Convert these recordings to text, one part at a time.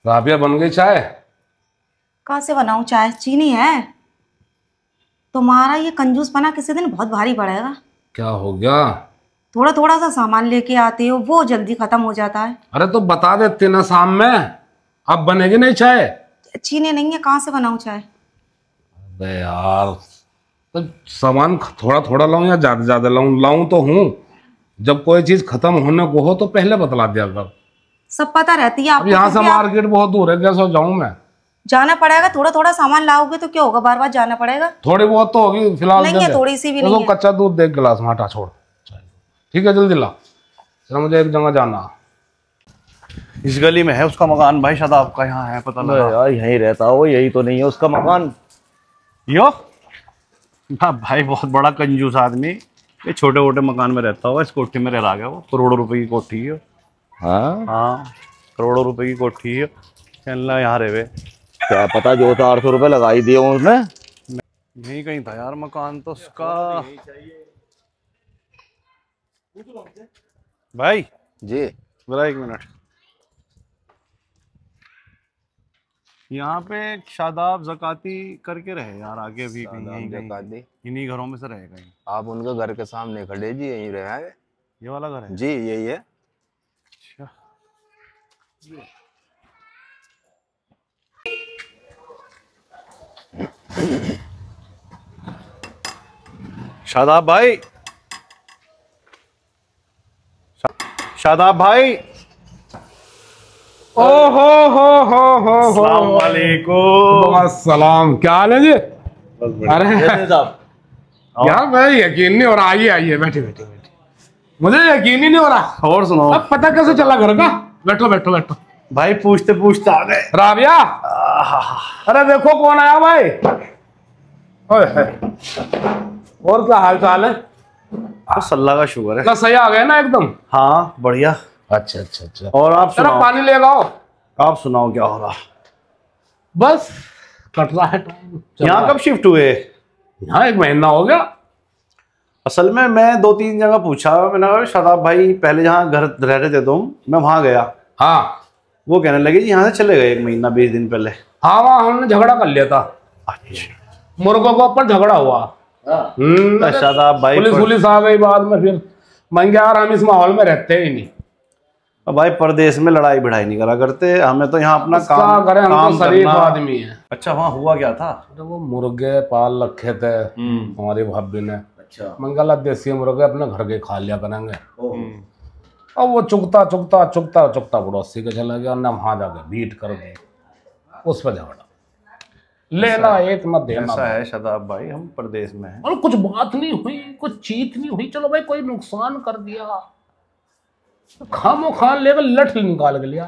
राबिया बन गई चाय? कहाँ से बनाऊं चाय? चीनी है। तुम्हारा ये कंजूसपना किसी दिन बहुत भारी पड़ेगा। क्या हो गया? थोड़ा थोड़ा सा सामान लेके आते हो, वो जल्दी खत्म हो जाता है। अरे तो बता देते ना शाम में। अब बनेगी नहीं चाय? चीनी नहीं है, कहाँ से बनाऊं चाय? अबे यार, तो सामान थोड़ा थोड़ा लाऊं या ज्यादा ज्यादा लाऊं? लाऊं तो हूँ। जब कोई चीज खत्म होने को हो तो पहले बतला दिया कर। सब पता रहती है अब आपको, यहाँ फिर से भी आप मार्केट बहुत दूर है, कैसे जाऊं मैं? जाना पड़ेगा। थोड़ा थोड़ा सामान लाओगे तो क्या होगा, बार बार जाना पड़ेगा। थोड़ी बहुत तो होगी, फिलहाल नहीं दे है, दे। थोड़ी सी भी देखो नहीं है। कच्चा दूध दे एक गिलास में, हटा छोड़। ठीक है, जल्दी ला, जरा मुझे एक जगह जाना। इस गली में है उसका मकान भाई, शायद आपका यहाँ है, पता लगा। यार यहीं रहता हो, यही तो नहीं है उसका मकान? यो हाँ भाई, बहुत बड़ा कंजूस आदमी। ये छोटे मोटे मकान में रहता हुआ इस कोठी में रह गया। वो करोड़ों रुपए की कोठी है। हाँ हाँ, करोड़ों रुपए की कोठी है। चलना यहाँ रहे। क्या पता, जो तो 800 रुपये लगा ही दिए उसने। यही कहीं था यार मकान तो उसका। भाई जी जरा एक मिनट। यहाँ पे एक शादाब जकाती करके रहे यार, आगे भी कहीं यहीं कहीं इन्हीं घरों में से रहे कहीं। आप उनके घर के सामने खड़े जी, यहीं रहे हैं। ये वाला घर है जी यही है। अच्छा। शादाब भाई, शादाब भाई। ओ हो अस्सलाम वालेकुम। सलाम, क्या हाल है जी? अरे साहब यार मैं यकीन नहीं हो रहा। आइए आइए, बैठे बैठे बैठे। मुझे यकीन ही नहीं हो रहा। और सुनाओ। अब पता कैसे चला घर का? बैठो बैठो बैठो। भाई पूछते पूछते आ गए। राबिया, अरे देखो कौन आया भाई। ओए और क्या हाल चाल है? बस अल्लाह का शुक्र है। ना सही आ गए ना एकदम? हाँ बढ़िया। अच्छा अच्छा अच्छा। और आप जरा सुनाओ, पानी ले आओ। आप सुनाओ क्या हो रहा? बस कट रहा है टाइम। यहाँ कब शिफ्ट हुए? यहाँ 1 महीना हो गया। असल में मैं 2-3 जगह पूछा। मैंने कहा शादाब भाई पहले जहाँ घर रह रहे थे तुम, मैं वहां गया। हाँ वो कहने लगे जी यहाँ से चले गए 1 महीना 20 दिन पहले। हाँ, वहाँ हमने झगड़ा कर लिया था। अच्छा। मुर्गों के ऊपर झगड़ा हुआ। तो शादाब भाई पुलिस आ गई बाद में। फिर मैं यार हम इस माहौल में रहते ही नहीं। अब भाई परदेश में लड़ाई भिड़ाई नहीं करा करते, हमें तो यहाँ अपना काम करें, हम काम तो शरीफ करना। आदमी है। अच्छा वहाँ हुआ क्या था? अरे वो मुर्गे पाल रखे थे हमारी भाभी ने। अच्छा मंगला देसी मुर्गे अपने घर के खा लिया करेंगे। अब वो चुगता चुगता चुगता चुगता पड़ोसी के चला गया, और वहां जाके बीट कर दी। उस पर झगड़ा, लेना एक न देना। ऐसा है शादाब भाई, हम परदेश में हैं। और कुछ बात नहीं हुई, कुछ चीत नहीं हुई। चलो भाई कोई नुकसान कर दिया, खामो खान लेकर लठ निकाल के लिया।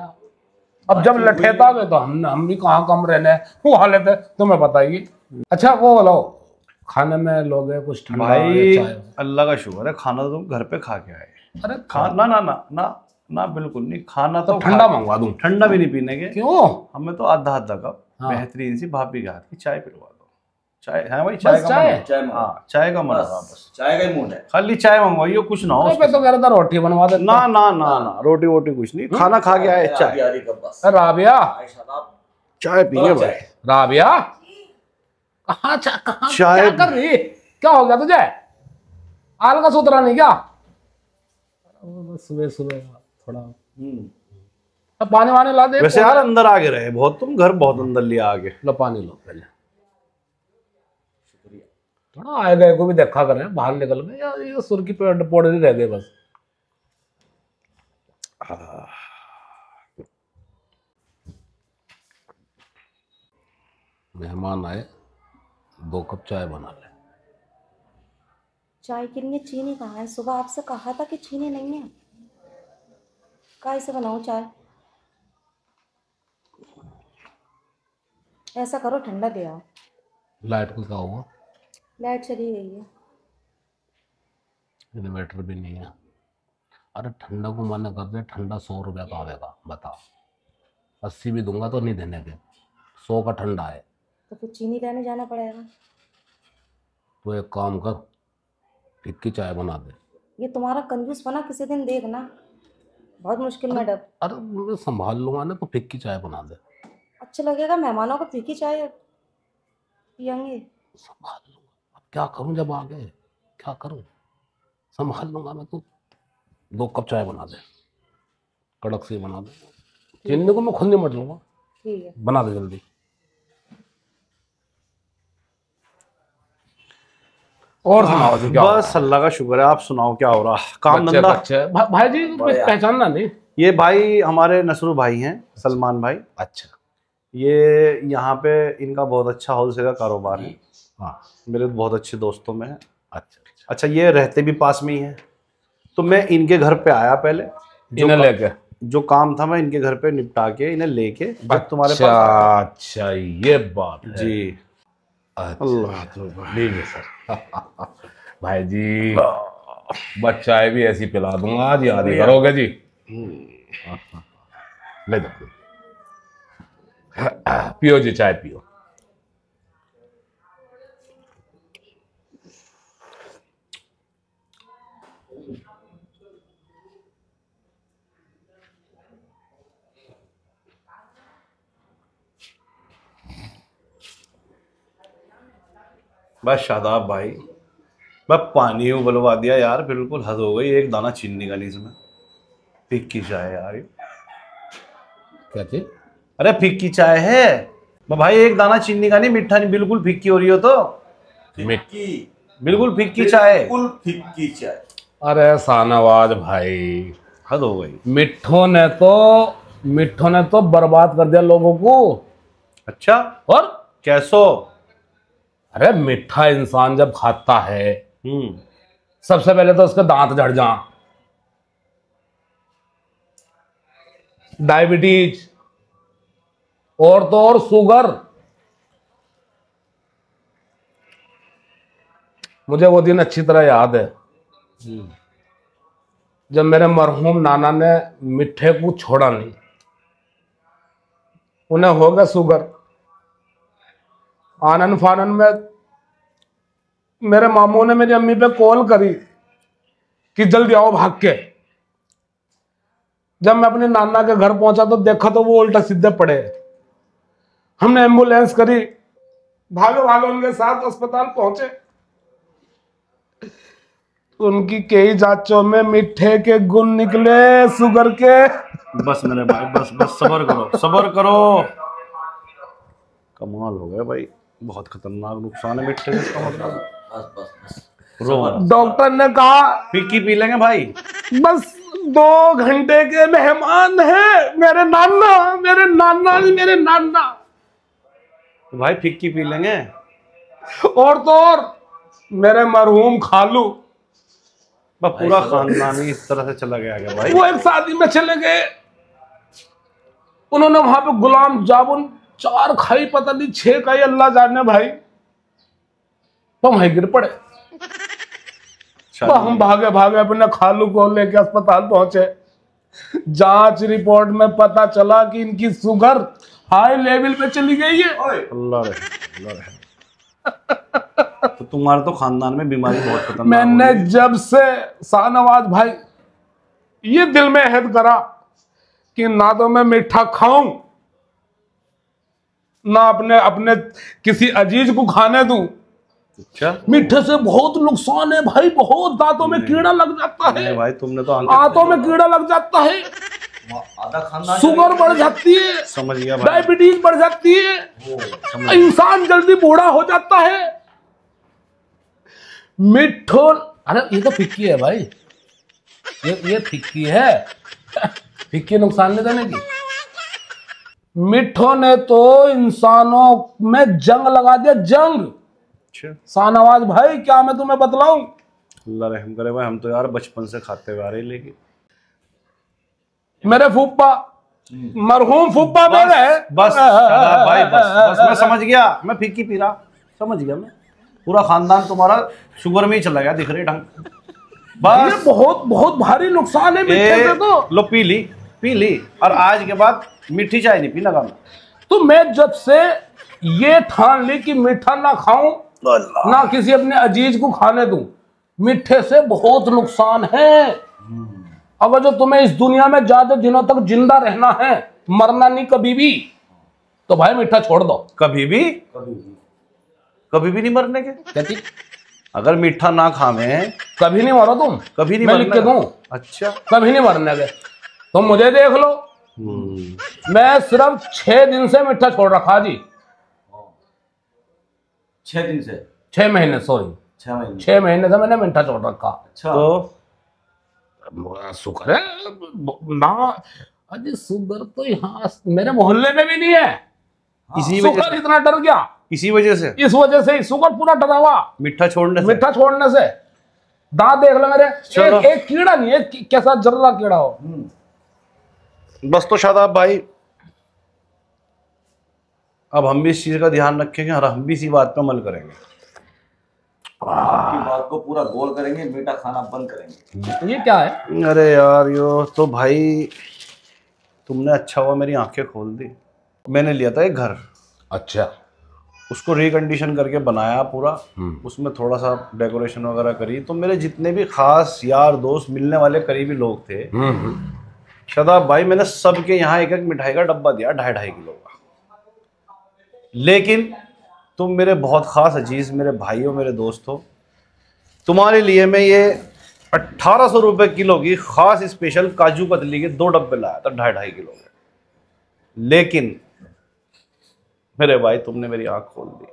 अब जब लठेता गए तो हम भी कहाँ कम रहने वो हालत है, तुम्हें बताइए। अच्छा वो बोलो, खाने में लोगे कुछ ठंडा भाई या चाय? अल्लाह का शुक्र है, खाना तो तुम घर पे खा के आए। अरे खाना ना ना ना ना बिल्कुल नहीं, खाना तो तो ठंडा मंगवा दूं? ठंडा भी नहीं पीने के। क्यों? हमें तो आधा आधा कप बेहतरीन सी भाभी के हाथ की चाय पिलवा दो। चाय है भाई, बस चाय का चाय? मन है। हाँ चाय का मन है, बस चाय का ही मूड है। खाली चाय मंगवाइयो, कुछ ना हो अरे मैं तो कह रहा था रोटी बनवा देता। ना ना ना ना, रोटी वोटी कुछ नहीं, खाना खा के आए, चाय अरे राबिया, चाय पिए भाई। राबिया कहाँ कहाँ चाय क्या कर रही? क्या हो गया तुझे? आल का सुतरा नहीं क्या? सुबह सुबह थोड़ा अब पानी वानी ला दे। वैसे यार अंदर आगे रहे बहुत, तुम घर बहुत अंदर लिया आगे। लो पानी लो पहले। थोड़ा आए गए को भी देखा करें, बाहर निकल गए यार, ये सुर की पेड़ पौड़े नहीं रह गए बस। मेहमान आए, 2 कप चाय बना ले। चाय के लिए चीनी कहाँ है? सुबह आपसे कहा था कि चीनी नहीं है। काय से बनाऊं चाय? ऐसा करो, ठंडा ले आओ। लाइट को क्या हुआ? लाइट चली गई है। इन्वर्टर भी नहीं है। अरे ठंडा को मना कर दे, ठंडा 100 रुपया का आएगा बता। 80 भी दूंगा तो नहीं देने के। 100 का ठंडा है। तो फिर चीनी लेने जाना पड़ेगा। तो एक काम कर, फिक्की चाय बना दे। ये तुम्हारा कंजूसपना किसी दिन देखना। बहुत मुश्किल में डब। अरे मैं संभाल लूंगा ना, तो फिक्की चाय बना दे। अच्छा लगेगा मेहमानों को फीकी चाय पियेंगे। संभाल लूंगा, अब क्या करूं जब आ गए, क्या करूं, संभाल लूंगा मैं। तो 2 कप चाय बना दे, कड़क से बना दे। चीनी को मैं खुद निमट लूंगा। ठीक है, बना दे जल्दी। और सुनाओ जी, क्या हो रहा बस अल्लाह का शुक्र है। आप सुनाओ क्या हो रहा, काम बच्चे धंधा? बच्चे भाई जी पहचानना नहीं? ये भाई हमारे नसरू भाई हैं, सलमान भाई। अच्छा। ये यहाँ पे इनका बहुत अच्छा होलसेल का कारोबार है। हाँ। मेरे बहुत अच्छे दोस्तों में है। अच्छा अच्छा, ये रहते भी पास में ही है, तो मैं इनके घर पे आया पहले, इन्हें लेके। जो काम था मैं इनके घर पे निपटा के इन्हें लेके जब तुम्हारे अच्छा, पास आया। अच्छा ये बात है। जी। अच्छा, अल्लाह तो भाई। लीजिए सर। भाई जी बस चाय भी ऐसी पिला दूंगा, आज याद ही करोगे जी। ले दो, पियो जी, चाय पियो। बस शादाब भाई, बस पानी उबलवा दिया यार, बिल्कुल हद हो गई। एक दाना चीनी का नहीं इसमें। फिक्की चाय यार ये। क्या चीज? अरे फिक्की चाय है भाई, एक दाना चीनी का नहीं, मीठा नहीं, बिल्कुल फिक्की हो रही हो तो। फिक्की, बिल्कुल फिक्की चाय। बिल्कुल फिक्की चाय। अरे शाहनवाज भाई, हद हो गई। मिठ्ठों ने तो बर्बाद कर दिया लोगों को। अच्छा, और कैसो? अरे मिठा इंसान जब खाता है, सबसे पहले तो उसके दांत झड़ जा, डायबिटीज और तो और शुगर। मुझे वो दिन अच्छी तरह याद है जब मेरे मरहूम नाना ने मिठे को छोड़ा नहीं। उन्हें हो गया शुगर। आनन फानन में मेरे मामू ने मेरी अम्मी पे कॉल करी कि जल्दी आओ भाग के। जब मैं अपने नाना के घर पहुंचा तो देखा तो वो उल्टा सीधे पड़े। हमने एम्बुलेंस करी, भागो भागो उनके साथ अस्पताल पहुंचे। उनकी कई जांचों में मिठे के गुण निकले शुगर के। बस मेरे भाई, बस बस सब्र करो, सब्र करो। कमाल हो गया भाई, बहुत खतरनाक नुकसान है मिठे का। मतलब डॉक्टर ने कहा फिक्की पी लेंगे भाई। बस 2 घंटे के मेहमान हैं मेरे नाना, मेरे नाना जी, मेरे नाना। तो भाई फिक्की पी लेंगे। और तो और मेरे मरहूम खालू, बस पूरा खानदान ही इस तरह से चला गया भाई। वो एक शादी में चले गए। उन्होंने वहां पे गुलाम जामुन 4 खाई, पता नहीं 6 खाई, अल्लाह जाने भाई। तो वहीं गिर पड़े। तो हम भागे भागे अपने खालू को लेके अस्पताल पहुंचे। जांच रिपोर्ट में पता चला कि इनकी शुगर हाई लेवल पे चली गई है। अल्लाह रहे। तो तुम्हारे तो खानदान में बीमारी बहुत खतरनाक। मैंने जब से शाहनवाज भाई ये दिल में अहद करा कि ना तो मैं मीठा खाऊं, ना अपने किसी अजीज को खाने दूं। अच्छा, मीठे से बहुत नुकसान है भाई, बहुत दांतों में कीड़ा लग जाता है भाई तुमने तो आंतों में कीड़ा लग जाता है, आधा खानदान शुगर बढ़ जाती है, समझ गया भाई। डायबिटीज बढ़ जाती है, इंसान जल्दी बूढ़ा हो जाता है। मिठो, अरे ये तो फिक्की है भाई, ये फिक्की है। फिक्की नुकसान नहीं देने की। मिठो ने तो इंसानों में जंग लगा दिया, जंग। शाहनवाज भाई क्या मैं तुम्हें बतलाऊं। अल्लाह रहम करे भाई, हम तो यार बचपन से खाते हुए आ रहे। लेकिन मेरे फूफा, मरहूम फूफा मेरे हैं। बस भाई, बस मैं समझ गया। मैं फिक्की पी रहा, समझ गया मैं। पूरा खानदान तुम्हारा शुगर में ही चला गया, दिख रहे ढंग। बस ये बहुत बहुत भारी नुकसान है मिठे से। तो लो पी ली, और आज के बाद मीठी चाय नहीं पीना मैं। तो मैं जब से ये ठान ली कि मीठा ना खाऊं, ना किसी अपने अजीज को खाने दूं। मिठे से बहुत नुकसान है। अगर जो तुम्हें इस दुनिया में ज्यादा दिनों तक जिंदा रहना है, मरना नहीं कभी भी, तो भाई मीठा छोड़ दो। कभी भी नहीं मरने के? कहती अगर मीठा ना खावे कभी नहीं मरो तुम, कभी नहीं मैं लिख के मरने दूं, का? अच्छा। कभी नहीं मरने के। तुम मुझे देख लो, मैं सिर्फ 6 दिन से मीठा छोड़ रखा जी। 6 दिन से? 6 महीने, सॉरी 6 महीने। 6 महीने से मैंने मीठा छोड़ रखा। अच्छा। तो शुक्र है ना। अजी शुगर तो यहाँ मेरे मोहल्ले में भी नहीं है। इसी वजह शुगर इतना डर गया, इसी वजह से इस वजह से ही शुगर पूरा डरा हुआ मीठा छोड़ने से। मीठा छोड़ने से। दांत देख लो मेरे, चलो। एक कीड़ा नहीं है, कैसा जर्रा कीड़ा हो। बस तो शादाब भाई, अब हम भी इस चीज का ध्यान रखेंगे और हम भी इसी बात पे अमल करेंगे। आपकी बात को पूरा गौर करेंगे, मीठा खाना बंद करेंगे। ये क्या है? अरे यार यो तो भाई तुमने अच्छा हुआ मेरी आंखें खोल दी। मैंने लिया था एक घर, अच्छा, उसको रिकंडीशन करके बनाया पूरा, उसमें थोड़ा सा डेकोरेशन वगैरह करी, तो मेरे जितने भी खास यार दोस्त मिलने वाले करीबी लोग थे, शादाब भाई मैंने सबके यहाँ एक एक मिठाई का डब्बा दिया 2.5 किलो का। लेकिन तुम मेरे बहुत खास अजीज, मेरे भाई हो, मेरे दोस्त हो, तुम्हारे लिए मैं ये 1800 रुपये किलो की खास स्पेशल काजू कतली के 2 डब्बे लाया था 2.5 किलो के। लेकिन मेरे भाई तुमने मेरी आंख खोल दी,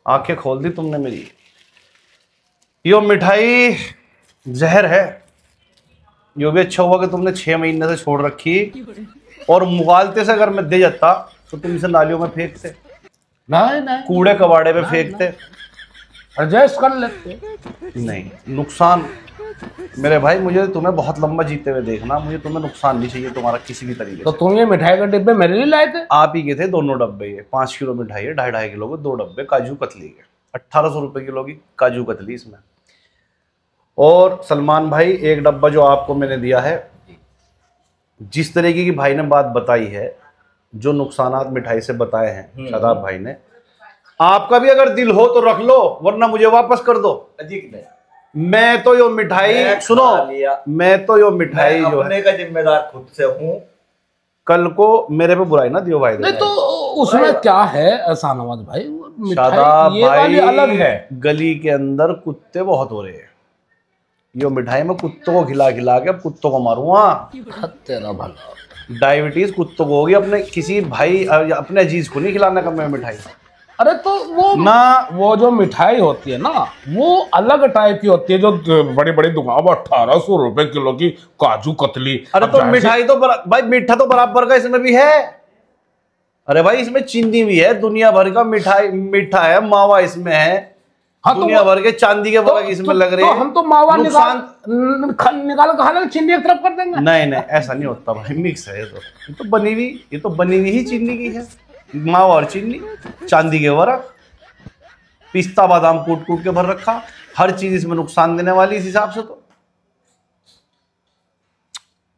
आंखें खोल दी तुमने मेरी। यो मिठाई जहर है। यो भी अच्छा हुआ कि तुमने 6 महीने से छोड़ रखी, और मुगालते से अगर मैं दे जाता तो तुम इसे नालियों में फेंकते, नहीं कूड़े कबाड़े में फेंकते, एडजस्ट कर लेते। नहीं नुकसान। मेरे भाई मुझे तुम्हें बहुत लंबा जीते हुए देखना, मुझे तुम्हें नुकसान नहीं चाहिए तुम्हारा किसी भी तरीके तो से। तुम ये मिठाई के डिब्बे मेरे लिए लाए थे? आप ही के थे दोनों डब्बे, ये 5 किलो मिठाई है, 2.5 किलो के 2 डब्बे काजू कतली के, 1800 रुपए किलो की काजू कतली इसमें। और सलमान भाई एक डब्बा जो आपको मैंने दिया है, जिस तरीके की भाई ने बात बताई है, जो नुकसानात मिठाई से बताए हैं शादाब भाई ने, आपका भी अगर दिल हो तो रख लो, वरना मुझे वापस कर दो। अजीब नहीं, मैं तो यो मिठाई सुनो, मैं तो यो मिठाई जो अपने का जिम्मेदार खुद से हूँ। कल को मेरे पे बुराई ना दियो भाई। नहीं तो उसमें क्या है शाहनवाज भाई, शादाब मिठाई ये वाली भाई अलग है। गली के अंदर कुत्ते बहुत हो रहे हैं, यो मिठाई में कुत्तों को खिला खिला के अब कुत्तों को मारूंगा। तेरा भला। डायबिटीज कुत्तों को होगी, अपने किसी भाई अपने अजीज को नहीं खिलाने का मैं मिठाई। अरे तो वो ना वो जो मिठाई होती है ना, वो अलग टाइप की होती है, जो बड़ी बड़ी दुकान पर 1800 रुपए किलो की काजू कतली। अरे अब तो जाहिर सी- मिठाई तो भाई मीठा तो बराबर का इसमें भी है। अरे भाई इसमें चीनी भी है, दुनिया भर का मिठाई मीठा है, मावा इसमें है, हाँ तो दुनिया भर के चांदी के बल्ब इसमें लग रहे तो हैं। हम तो मावा नुकसान निकाल खा लेंगे, चीनी एक तरफ कर देंगे। नहीं ऐसा नहीं होता भाई, मिक्स है ये तो बनी हुई ही चीनी की है, मावा और चीनी, चांदी के बर्फ, पिस्ता बादाम कूट कूट के भर रखा, हर चीज इसमें नुकसान देने वाली इस हिसाब से। तो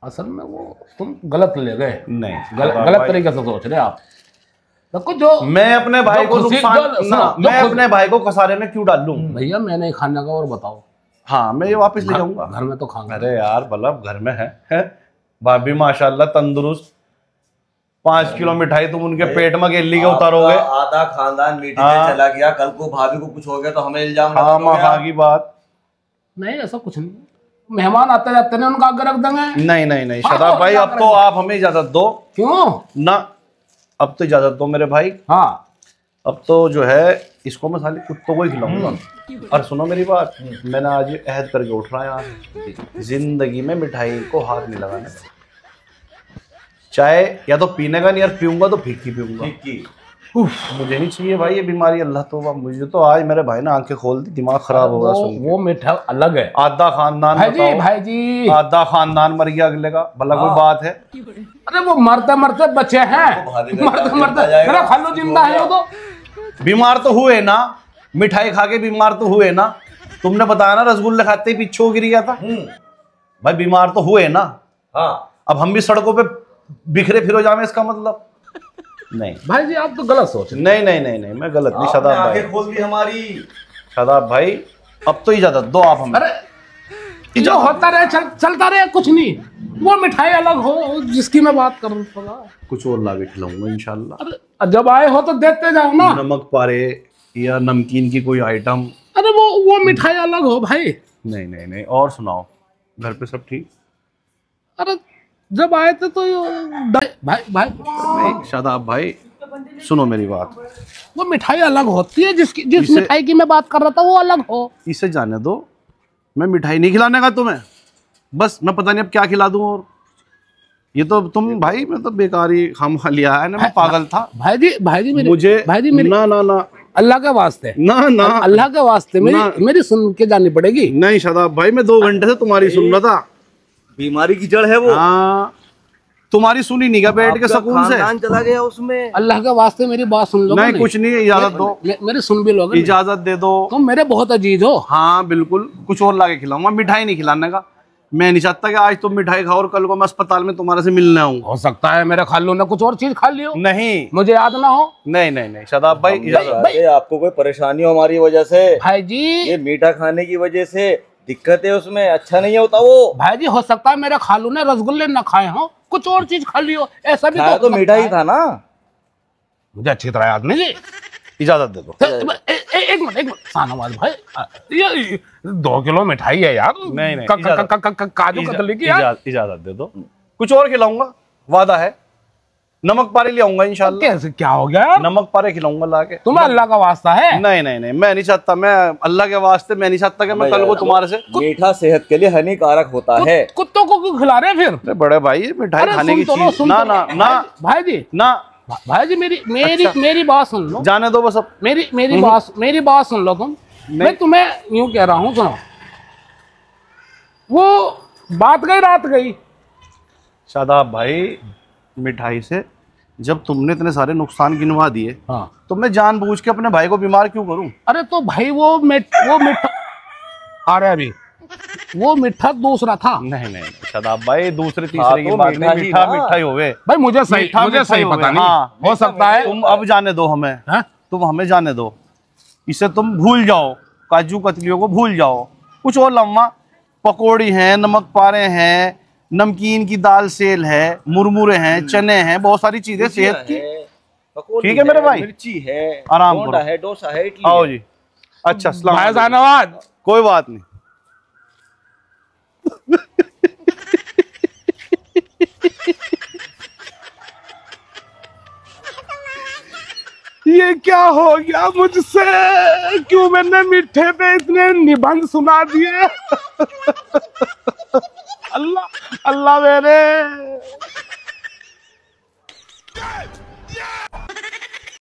असल में वो तुम गलत ले गए, नहीं गलत तरीके से सोच रहे आप। देखो जो मैं अपने भाई को नुकसान मैं अपने भाई को खसारे में क्यों डाल लूं? भैया मैंने खाने का और बताओ। हाँ मैं ये वापस ले जाऊंगा घर में तो खाऊंगा। अरे यार बल्लभ घर में है भाभी माशाल्लाह तंदुरुस्त, 5 किलो मिठाई तुम उनके पेट में गेली के उतारोगे। आधा खानदान मीटिंग हाँ। में चला गया, कल को भाभी को कुछ हो गया तो हमें इल्जाम हाँ लगाओगे माँ आप। की बात नहीं ऐसा कुछ नहीं, मेहमान आते जाते हैं उनका आगे रख देंगे। नहीं शादाब भाई अब तो आप हमें इजाजत दो क्यों ना, अब तो इजाजत दो मेरे भाई। हाँ अब तो जो है इसको मैं साले कुत्तों को ही खिलाऊंगा। और सुनो मेरी बात, मैंने आज ये अहद करके उठ रहा है यार, जिंदगी में मिठाई को हाथ नहीं लगाने, चाहे या तो पीने का नहीं यार, पीऊंगा तो फीकी पीऊंगा। फिक्की। मुझे नहीं चाहिए भाई ये बीमारी, अल्लाह तोबा। मुझे तो आज मेरे भाई ने आंखें खोल दी, दिमाग खराब होगा सुन के। वो मिठाई अलग है आधा खानदान भाई जी आधा खानदान मर गया अगले का, भला कोई बात है? अरे वो मरते मरते बचे हैं, वो भाभी का मरते जान मरते जाएगा। मेरा खालू जिंदा है वो तो। बीमार तो हुए ना, मिठाई खा के बीमार तो हुए ना। तुमने बताया ना रसगुल्ले खाते ही पीछे गिर गया था, भाई बीमार तो हुए ना। हाँ अब हम भी सड़कों पे बिखरे फिरो जावे इसका मतलब नहीं। भाई जी आप तो गलत सोच रहे नहीं मैं गलत नहीं। आपने शादाब भाई, आंखें खोल दी हमारी। शादाब भाई अब तो इजाजत दो आप हमें। अरे जो होता रहे चलता रहे, कुछ नहीं। वो मिठाई अलग हो जिसकी मैं बात कर रहा था। कुछ और लाके खिलाऊंगा इंशाल्लाह। अरे जब आए हो तो देते जाओ ना। नमक पारे या नमकीन की कोई आइटम। अरे वो मिठाई अलग हो भाई। नहीं नहीं नहीं, और सुनाओ, घर पे सब ठीक? अरे जब आए थे तो भाई भाई नहीं शादाब भाई, सुनो मेरी बात। वो मिठाई अलग होती है, जिस मिठाई की मैं बात कर रहा था वो अलग हो। इसे जाने दो, मैं मिठाई नहीं खिलाने का तुम्हें, बस मैं पता नहीं अब क्या खिला दूं। और ये तो तुम भाई, मैं तो बेकार ही खाम खा लिया है ना, मैं पागल था। भाई जी मेरी, मुझे भाई जी मेरी, ना ना ना, अल्लाह के वास्ते ना ना, अल्लाह के वास्ते मेरी सुन के जानी पड़ेगी। नहीं शादाब भाई, मैं 2 घंटे से तुम्हारी सुन रहा था। बीमारी की जड़ है वो। हाँ, तुम्हारी सुनी नहीं क्या बैठ के सुकून से? खानदान चला गया उसमें। अल्लाह के वास्ते मेरी बात सुन लो। नहीं कुछ नहीं, इजाजत दो। मेरी सुन भी लोगे? इजाजत दे दो। तुम मेरे बहुत अजीज हो। हाँ बिल्कुल, कुछ और लाके खिलाऊंगा, मिठाई नहीं खिलाने का। मैं नहीं चाहता कि आज तुम मिठाई खाओ और कल को मैं अस्पताल में तुम्हारे से मिलने आऊँ। हो सकता है मेरे खालू ने कुछ और चीज खा ली हो, नहीं मुझे याद ना हो। नहीं नहीं नहीं शादाब भाई, इजाजत। भाई आपको कोई परेशानी हो हमारी वजह से? भाई जी, ये मीठा खाने की वजह से दिक्कत है उसमें, अच्छा नहीं होता वो। भाई जी हो सकता है मेरे खालू ने रसगुल्ले न खाए हो, कुछ और चीज खा ली हो, ऐसा भी खाया तो मीठा ही था ना। मुझे अच्छी तरह याद नहीं। इजाजत दे दो। एक मिनट शाहनवाज भाई, ये 2 किलो मिठाई है यार। नहीं नहीं, काजू कतली की यार। इजाजत दे दो, कुछ और खिलाऊंगा, वादा है। नमक पारे ले आऊंगा इंशाल्लाह। कैसे, क्या हो गया यार? नमक पारे खिलाऊंगा लाके। तुम्हें अल्लाह का वास्ता है? नहीं नहीं नहीं, मैं नहीं चाहता, मैं अल्लाह के वास्ते मैं नहीं चाहता कि मैं कल को तुम्हारे से। मीठा सेहत के लिए हानिकारक होता है। कुत्तों को क्यों खिला रहे हैं फिर? अरे बड़े भाई, ये मिठाई अरे खाने की सुन तो लो, चीज। सुन ना तो ना लो। ना भाई जी, ना, भाई जी मेरी बात सुन लो। जाने दो बस अब। मेरी बात सुन लो तुम। मैं तुम्हें यूं कह रहा हूँ, सुनो, वो बात गई रात गई। शादाब भाई, मिठाई से जब तुमने इतने सारे नुकसान गिनवा दिए, हाँ, तो मैं जानबूझ के अपने भाई को बीमार क्यों करूं? अरे तो भाई वो मिठा आ रहा है अभी, वो मिठा दूसरा था। नहीं नहीं शादाब भाई, दूसरे हाँ, तीसरे की तो बात मीठा नहीं, ही मीठा ना। मिठाई होवे भाई मुझे सही होवे। पता नहीं। हाँ, हो सकता है। तुम अब जाने दो हमें। हाँ? तुम हमें जाने दो, इसे तुम भूल जाओ, काजू कतलियों को भूल जाओ। कुछ और लम्मा, पकौड़ी हैं, नमक पारे हैं, नमकीन की दाल सेल है, मुरमुरे हैं, चने हैं, बहुत सारी चीजें सेहत की। ठीक है मेरे भाई, मिर्ची है, आराम बोंडा करो। है, डोसा है, इडली आओ है। जी। अच्छा सलाम भाई अलैकुम। शाहनवाज, कोई बात नहीं। ये क्या हो गया मुझसे? क्यों मैंने मीठे पे इतने निबंध सुना दिए? अल्लाह अल्लाह मेरे